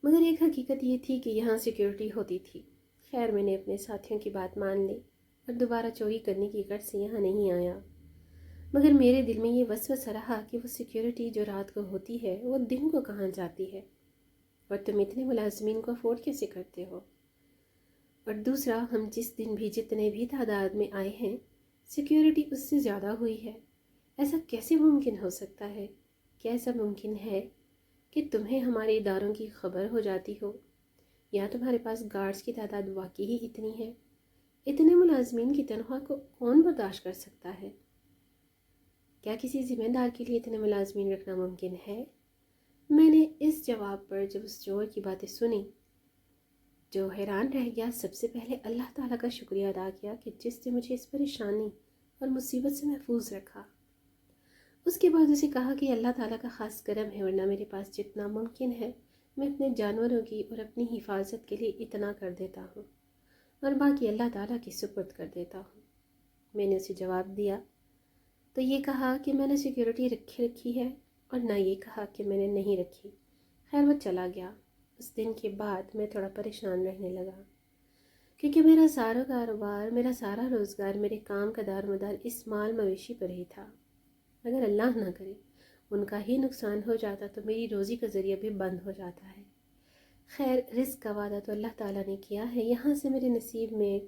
مگر ایک حقیقت یہ تھی کہ یہاں سیکیورٹی ہوتی تھی۔ خیر میں نے اپنے ساتھیوں کی بات مان لی اور دوبارہ چوری کرنے کی غرض سے یہاں نہیں آیا، مگر میرے دل میں یہ وسوسہ رہا کہ وہ سیکیورٹی جو رات کو ہوتی ہے وہ دن کو کہاں جاتی ہے، اور تم اتنے ملازمین کو افورڈ کیسے کرتے ہو؟ اور دوسرا، ہم جس دن بھی جتنے بھی تعداد میں آئے ہیں سیکیورٹی اس سے زیادہ ہوئی ہے۔ ایسا کیسے ممکن ہو سکتا ہے؟ کیا ایسا ممکن ہے کہ تمہیں ہمارے اداروں کی خبر ہو جاتی ہو، یا تمہارے پاس گارڈز کی تعداد واقعی ہی اتنی ہے؟ اتنے ملازمین کی تنخواہ کو کون برداشت کر سکتا ہے؟ کیا کسی ذمہ دار کے لیے اتنے ملازمین رکھنا ممکن ہے؟ میں نے اس جواب پر جب اس چور کی باتیں سنی جو حیران رہ گیا، سب سے پہلے اللہ تعالیٰ کا شکریہ ادا کیا کہ جس نے مجھے اس پریشانی اور مصیبت سے محفوظ رکھا۔ اس کے بعد اسے کہا کہ اللہ تعالیٰ کا خاص کرم ہے، ورنہ میرے پاس جتنا ممکن ہے میں اپنے جانوروں کی اور اپنی حفاظت کے لیے اتنا کر دیتا ہوں اور باقی اللہ تعالیٰ کی سپرد کر دیتا ہوں۔ میں نے اسے جواب دیا تو یہ کہا کہ میں نے سیکیورٹی رکھی ہے، اور نہ یہ کہا کہ میں نے نہیں رکھی۔ خیر وہ چلا گیا۔ اس دن کے بعد میں تھوڑا پریشان رہنے لگا، کیونکہ میرا سارا کاروبار، میرا سارا روزگار، میرے کام کا دار مدار اس مال مویشی پر ہی تھا۔ اگر اللہ نہ کرے ان کا ہی نقصان ہو جاتا تو میری روزی کا ذریعہ بھی بند ہو جاتا ہے۔ خیر رزق کا وعدہ تو اللہ تعالیٰ نے کیا ہے، یہاں سے میرے نصیب میں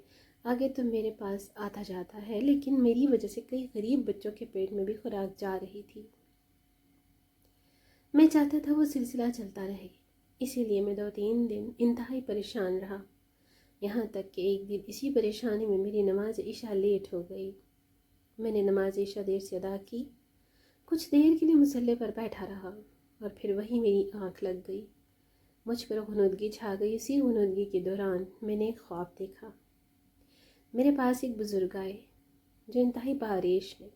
آگے تو میرے پاس آتا جاتا ہے، لیکن میری وجہ سے کئی غریب بچوں کے پیٹ میں بھی خوراک جا رہی تھی۔ میں چاہتا تھا وہ سلسلہ چلتا رہے، اسی لیے میں 2-3 دن انتہائی پریشان رہا، یہاں تک کہ ایک دن اسی پریشانی میں میری نماز عشاء لیٹ ہو گئی۔ میں نے نماز عشاء دیر سے ادا کی، کچھ دیر کے لیے مصلی پر بیٹھا رہا، اور پھر وہی میری آنکھ لگ گئی۔ مجھ پر غنودگی چھا گئی۔ اسی غنودگی کے دوران میں نے ایک خواب دیکھا۔ میرے پاس ایک بزرگ آئے جو انتہائی بارش ہیں،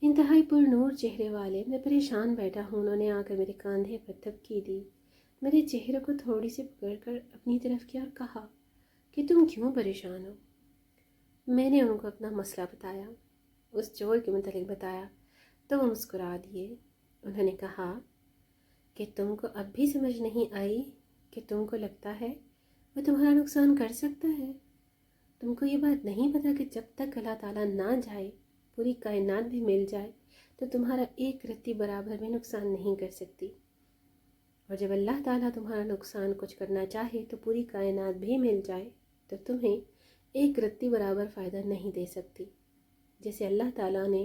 انتہائی پر نور چہرے والے۔ میں پریشان بیٹھا ہوں، انہوں نے آ کر میرے کاندھے پر تھپکی دی، میرے چہرے کو تھوڑی سی پکڑ کر اپنی طرف کیا اور کہا کہ تم کیوں پریشان ہو؟ میں نے ان کو اپنا مسئلہ بتایا، اس چور کے متعلق بتایا، تو وہ مسکرا دیے۔ انہوں نے کہا کہ تم کو اب بھی سمجھ نہیں آئی کہ تم کو لگتا ہے وہ تمہارا نقصان کر سکتا ہے؟ تم کو یہ بات نہیں پتا کہ جب تک اللہ تعالیٰ نہ جائے، پوری کائنات بھی مل جائے تو تمہارا ایک رتی برابر بھی نقصان نہیں کر سکتی، اور جب اللہ تعالیٰ تمہارا نقصان کچھ کرنا چاہے تو پوری کائنات بھی مل جائے تو تمہیں ایک رتی برابر فائدہ نہیں دے سکتی، جیسے اللہ تعالیٰ نے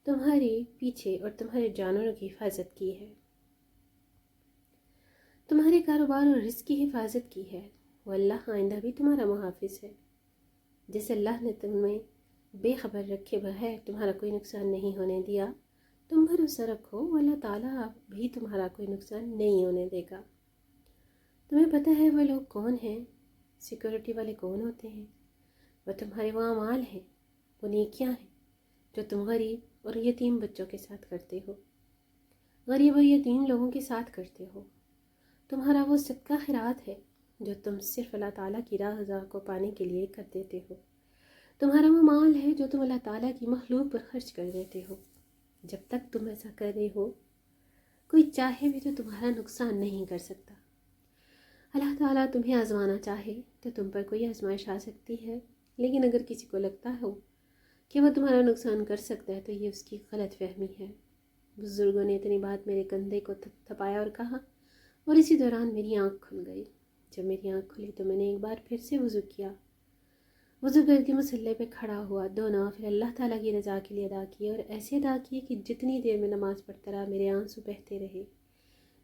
تمہارے پیچھے اور تمہارے جانوروں کی حفاظت کی ہے، تمہارے کاروبار اور رزق کی حفاظت کی ہے۔ وہ اللہ آئندہ بھی تمہارا محافظ ہے۔ جیسے اللہ نے تمہیں بے خبر رکھے بغیر تمہارا کوئی نقصان نہیں ہونے دیا، تم بھروسہ رکھو وہ اللہ تعالیٰ بھی تمہارا کوئی نقصان نہیں ہونے دے گا۔ تمہیں پتہ ہے وہ لوگ کون ہیں؟ سیکورٹی والے کون ہوتے ہیں؟ وہ تمہارے وہ اعمال ہیں، وہ نیکیاں ہیں جو تم غریب اور یتیم بچوں کے ساتھ کرتے ہو، غریب اور یتیم لوگوں کے ساتھ کرتے ہو۔ تمہارا وہ صدقہ خیرات ہے جو تم صرف اللہ تعالیٰ کی رضا کو پانے کے لیے کر دیتے ہو۔ تمہارا وہ مال ہے جو تم اللہ تعالیٰ کی مخلوق پر خرچ کر دیتے ہو۔ جب تک تم ایسا کر رہے ہو، کوئی چاہے بھی تو تمہارا نقصان نہیں کر سکتا۔ اللہ تعالیٰ تمہیں آزمانا چاہے تو تم پر کوئی آزمائش آ سکتی ہے، لیکن اگر کسی کو لگتا ہو کہ وہ تمہارا نقصان کر سکتا ہے تو یہ اس کی غلط فہمی ہے۔ بزرگوں نے اتنی بات میرے کندھے کو تھپایا اور کہا، اور اسی دوران میری آنکھ کھل گئی۔ جب میری آنکھ کھلی تو میں نے ایک بار پھر سے وضو کیا، وضو کر کے مصلی پہ کھڑا ہوا، 2 نوافل اللہ تعالیٰ کی رضا کے لیے ادا کیے، اور ایسے ادا کیے کہ جتنی دیر میں نماز پڑھتا رہا میرے آنسو بہتے رہے۔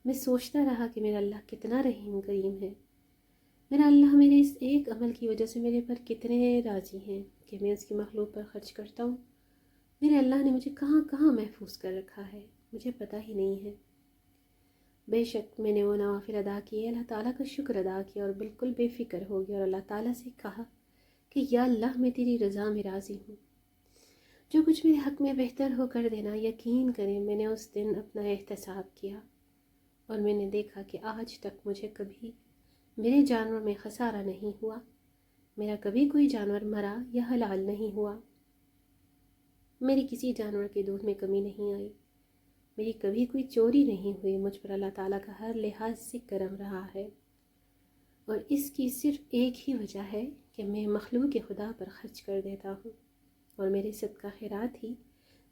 میں سوچتا رہا کہ میرا اللہ کتنا رحیم کریم ہے، میرا اللہ میرے اس ایک عمل کی وجہ سے میرے پر کتنے راضی ہیں کہ میں اس کی مخلوق پر خرچ کرتا ہوں۔ میرے اللہ نے مجھے کہاں کہاں محفوظ کر رکھا ہے، مجھے پتہ ہی نہیں ہے۔ بے شک میں نے وہ نوافل ادا کیے، اللہ تعالیٰ کا شکر ادا کیا اور بالکل بے فکر ہو گیا، اور اللہ تعالیٰ سے کہا کہ یا اللہ میں تیری رضا میں راضی ہوں، جو کچھ میرے حق میں بہتر ہو کر دینا۔ یقین کریں میں نے اس دن اپنا احتساب کیا، اور میں نے دیکھا کہ آج تک مجھے کبھی میرے جانور میں خسارہ نہیں ہوا، میرا کبھی کوئی جانور مرا یا حلال نہیں ہوا، میری کسی جانور کے دودھ میں کمی نہیں آئی، میری کبھی کوئی چوری نہیں ہوئی، مجھ پر اللہ تعالیٰ کا ہر لحاظ سے کرم رہا ہے، اور اس کی صرف ایک ہی وجہ ہے کہ میں مخلوق خدا پر خرچ کر دیتا ہوں، اور میرے صدقہ خیرات ہی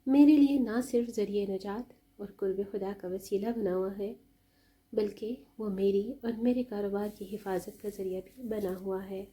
میرے لیے نہ صرف ذریعہ نجات اور قرب خدا کا وسیلہ بنا ہوا ہے، بلکہ وہ میری اور میرے کاروبار کی حفاظت کا ذریعہ بھی بنا ہوا ہے۔